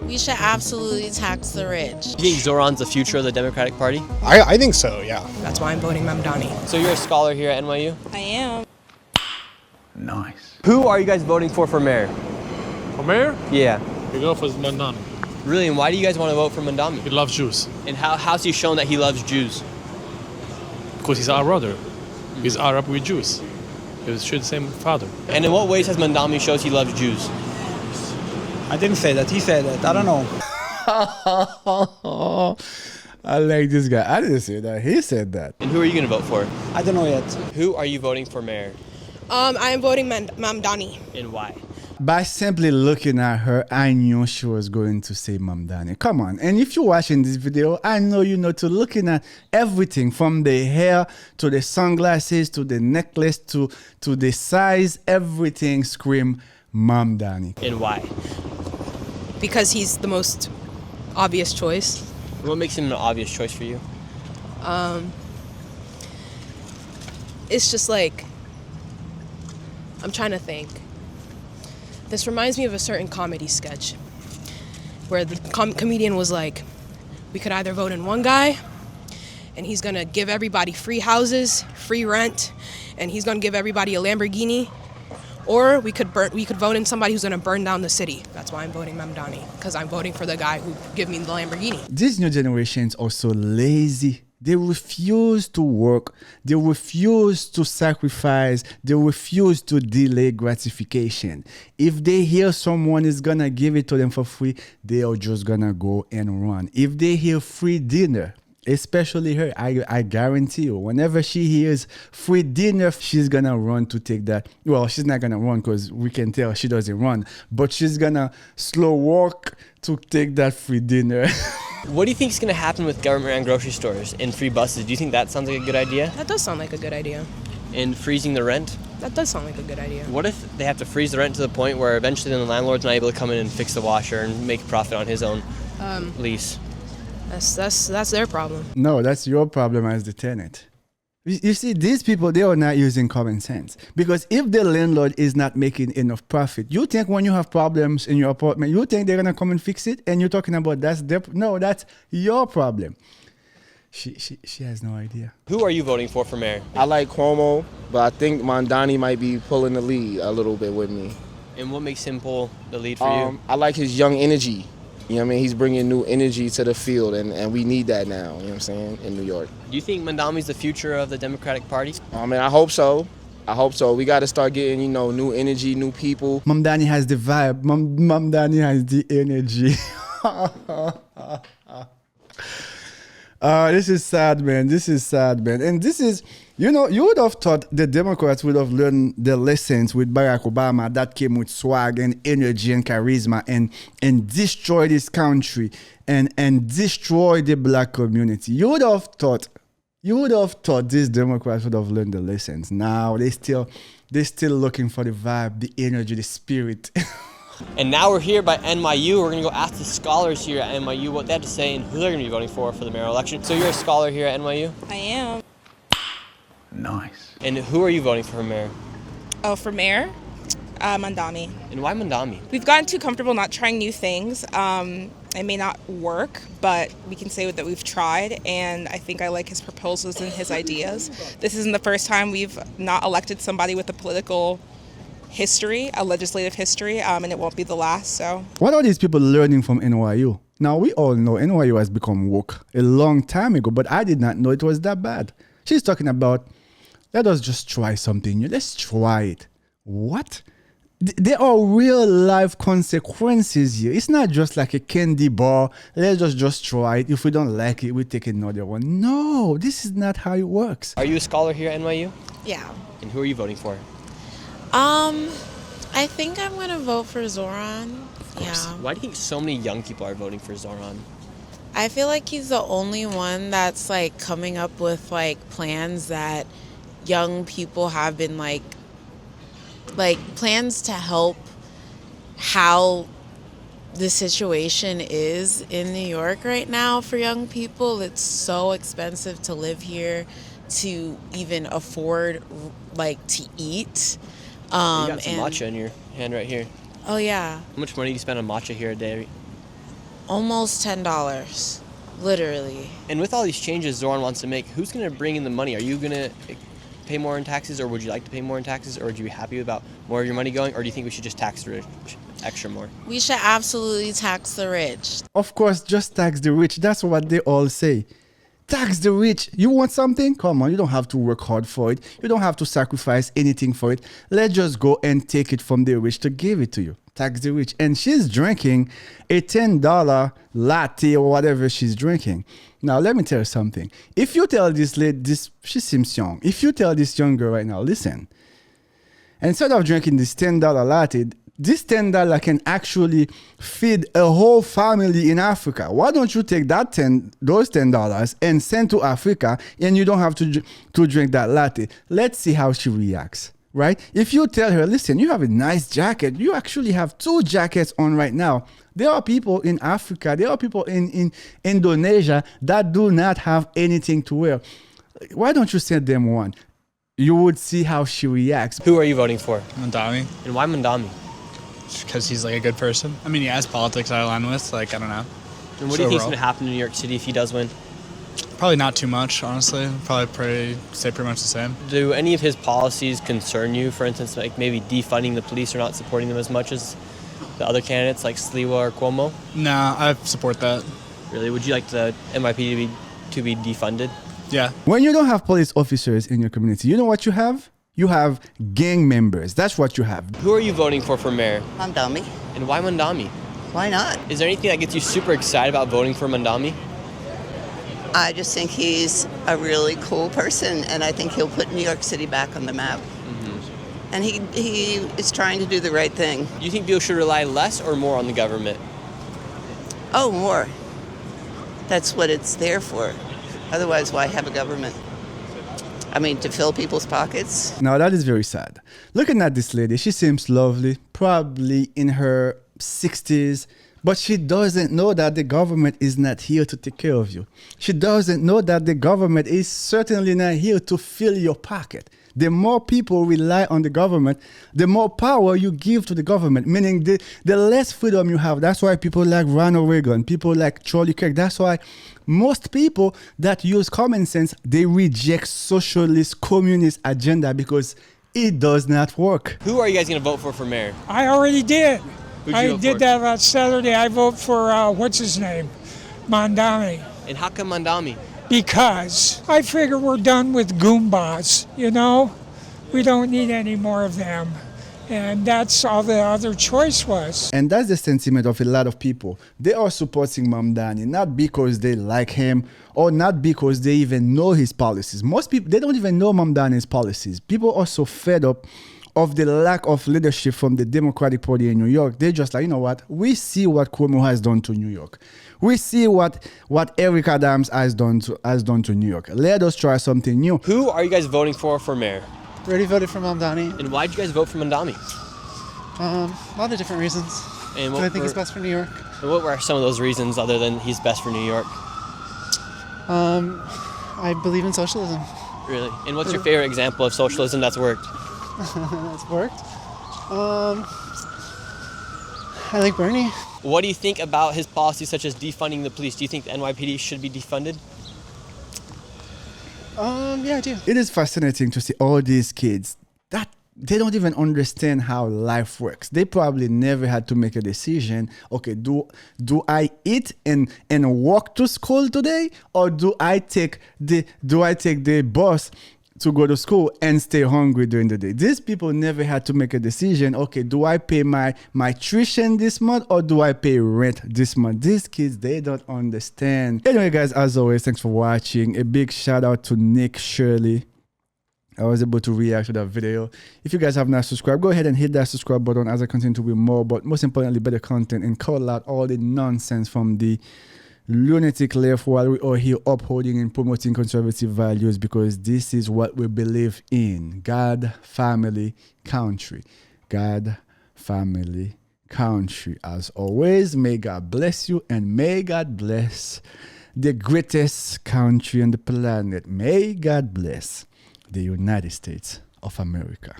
We should absolutely tax the rich. Do you think Zohran's the future of the Democratic Party? I think so, yeah. That's why I'm voting Mamdani. So you're a scholar here at NYU? I am. Nice. Who are you guys voting for mayor? For mayor? Yeah. We go for Mamdani. Really, and why do you guys want to vote for Mamdani? He loves Jews. And how's he shown that he loves Jews? Because he's our brother. He's Arab with Jews. He share the same father. And in what ways has Mamdani shows he loves Jews? I didn't say that. He said that. I don't know. I like this guy. I didn't say that. He said that. And who are you going to vote for? I don't know yet. Who are you voting for mayor? I am voting Mamdani. And why? By simply looking at her, I knew she was going to say Mamdani. Come on. And if you're watching this video, I know you know to looking at everything from the hair to the sunglasses to the necklace to the size, everything scream Mamdani. And why? Because he's the most obvious choice. What makes him an obvious choice for you? It's just like, I'm trying to think. This reminds me of a certain comedy sketch where the comedian was like, we could either vote in one guy and he's gonna give everybody free houses, free rent, and he's gonna give everybody a Lamborghini, or we could vote in somebody who's gonna burn down the city. That's why I'm voting Mamdani, because I'm voting for the guy who give me the Lamborghini. These new generations are so lazy. They refuse to work. They refuse to sacrifice. They refuse to delay gratification. If they hear someone is gonna give it to them for free, they are just gonna go and run. If they hear free dinner, especially her, I guarantee you, whenever she hears free dinner, she's gonna run to take that. Well, she's not gonna run because we can tell she doesn't run, but she's gonna slow walk to take that free dinner. What do you think is going to happen with government-run grocery stores and free buses? Do you think that sounds like a good idea? That does sound like a good idea. And freezing the rent? That does sound like a good idea. What if they have to freeze the rent to the point where eventually then the landlord's not able to come in and fix the washer and make a profit on his own lease? That's their problem. No, that's your problem as the tenant. You see, these people, they are not using common sense. Because if the landlord is not making enough profit, you think when you have problems in your apartment, you think they're going to come and fix it? And you're talking about no, that's your problem. She has no idea. Who are you voting for mayor? I like Cuomo, but I think Mamdani might be pulling the lead a little bit with me. And what makes him pull the lead for you? I like his young energy. You know what I mean? He's bringing new energy to the field, and we need that now, you know what I'm saying, in New York. Do you think Mamdani's the future of the Democratic Party? I mean, I hope so. I hope so. We got to start getting, new energy, new people. Mamdani has the vibe. Mamdani has the energy. This is sad, man. This is sad, man. And this is, you would have thought the Democrats would have learned their lessons with Barack Obama that came with swag and energy and charisma and destroy this country and destroy the black community. You would have thought these Democrats would have learned the lessons. Now they're still looking for the vibe, the energy, the spirit. And now we're here by NYU. We're going to go ask the scholars here at NYU what they have to say and who they're going to be voting for the mayoral election. So you're a scholar here at NYU? I am. Nice. And who are you voting for mayor? Oh, for mayor? Mamdani. And why Mamdani? We've gotten too comfortable not trying new things. It may not work, but we can say that we've tried, and I think I like his proposals and his ideas. This isn't the first time we've not elected somebody with a political history, a legislative history, and it won't be the last. So, what are these people learning from NYU? Now, we all know NYU has become woke a long time ago, but I did not know it was that bad. She's talking about, let us just try something new. Let's try it. What? There are real life consequences here. It's not just like a candy bar. Let's just try it. If we don't like it, we take another one. No, this is not how it works. Are you a scholar here at NYU? Yeah. And who are you voting for? I think I'm gonna vote for Zohran. Yeah. Why do you think so many young people are voting for Zohran? I feel like he's the only one that's like coming up with like plans that young people have been like plans to help how the situation is in New York right now for young people. It's so expensive to live here, to even afford to eat. You got some matcha in your hand right here. Oh yeah. How much money do you spend on matcha here a day? Almost $10, literally. And with all these changes Zoran wants to make, who's going to bring in the money? Are you going to pay more in taxes, or would you like to pay more in taxes, or would you be happy about more of your money going, or do you think we should just tax the rich extra more? We should absolutely tax the rich. Of course, just tax the rich. That's what they all say. Tax the rich. You want something? Come on, you don't have to work hard for it. You don't have to sacrifice anything for it. Let's just go and take it from the rich to give it to you. Tax the rich. And she's drinking a $10 latte or whatever she's drinking. Now, let me tell you something. If you tell this lady, she seems young. If you tell this young girl right now, listen, instead of drinking this $10 latte, this $10 can actually feed a whole family in Africa. Why don't you take those $10 and send to Africa, and you don't have to drink that latte? Let's see how she reacts, right? If you tell her, listen, you have a nice jacket. You actually have 2 jackets on right now. There are people in Africa, there are people in Indonesia that do not have anything to wear. Why don't you send them one? You would see how she reacts. Who are you voting for? Mamdani, And why Mamdani? because he's like a good person. I mean, he has politics I align with. Like, I don't know. And what do you think is going to happen in New York City if he does win? Probably not too much, honestly. Probably stay pretty much the same. Do any of his policies concern you? For instance, like maybe defunding the police or not supporting them as much as the other candidates like Sliwa or Cuomo? Nah, I support that. Really? Would you like the NYPD to be defunded? Yeah. When you don't have police officers in your community, you know what you have? You have gang members. That's what you have. Who are you voting for mayor? Mamdani. And why Mamdani? Why not? Is there anything that gets you super excited about voting for Mamdani? I just think he's a really cool person, and I think he'll put New York City back on the map. And he is trying to do the right thing. Do you think people should rely less or more on the government? Oh, more. That's what it's there for. Otherwise, why have a government? I mean, to fill people's pockets. Now, that is very sad. Looking at this lady, she seems lovely, probably in her 60s, but she doesn't know that the government is not here to take care of you. She doesn't know that the government is certainly not here to fill your pocket. The more people rely on the government, the more power you give to the government, meaning the less freedom you have. That's why people like Ronald Reagan, people like Charlie Kirk. That's why most people that use common sense, they reject socialist, communist agenda because it does not work. Who are you guys going to vote for mayor? I already did. Who'd you I vote did for? that last Saturday. I vote for, what's his name? Mamdani. And how come Mamdani? Because I figure we're done with Goombas, you know? We don't need any more of them. And that's all the other choice was. And that's the sentiment of a lot of people. They are supporting Mamdani, not because they like him or not because they even know his policies. Most people, they don't even know Mamdani's policies. People are so fed up of the lack of leadership from the Democratic Party in New York. They're just like, you know what? We see what Cuomo has done to New York. We see what Eric Adams has done to New York. Let us try something new. Who are you guys voting for mayor? Already voted for Mamdani. And why'd you guys vote for Mamdani? A lot of different reasons. And But I think it's best for New York. And what were some of those reasons other than he's best for New York? I believe in socialism. Really? And what's your favorite example of socialism that's worked? That's worked. I like Bernie. What do you think about his policies such as defunding the police? Do you think the NYPD should be defunded? Yeah, I do. It is fascinating to see all these kids that they don't even understand how life works. They probably never had to make a decision. Okay, do I eat and walk to school today, or do I take the bus to go to school and stay hungry during the day? These people never had to make a decision. Okay, do I pay my tuition this month, or do I pay rent this month? These kids, they don't understand. Anyway, guys, as always, thanks for watching. A big shout out to Nick Shirley. I was able to react to that video. If you guys have not subscribed, go ahead and hit that subscribe button as I continue to bring more, but most importantly, better content, and call out all the nonsense from the lunatic left while we are here upholding and promoting conservative values, because this is what we believe in. God, family, country. God, family, country. As always, may God bless you, and may God bless the greatest country on the planet. May God bless the United States of America.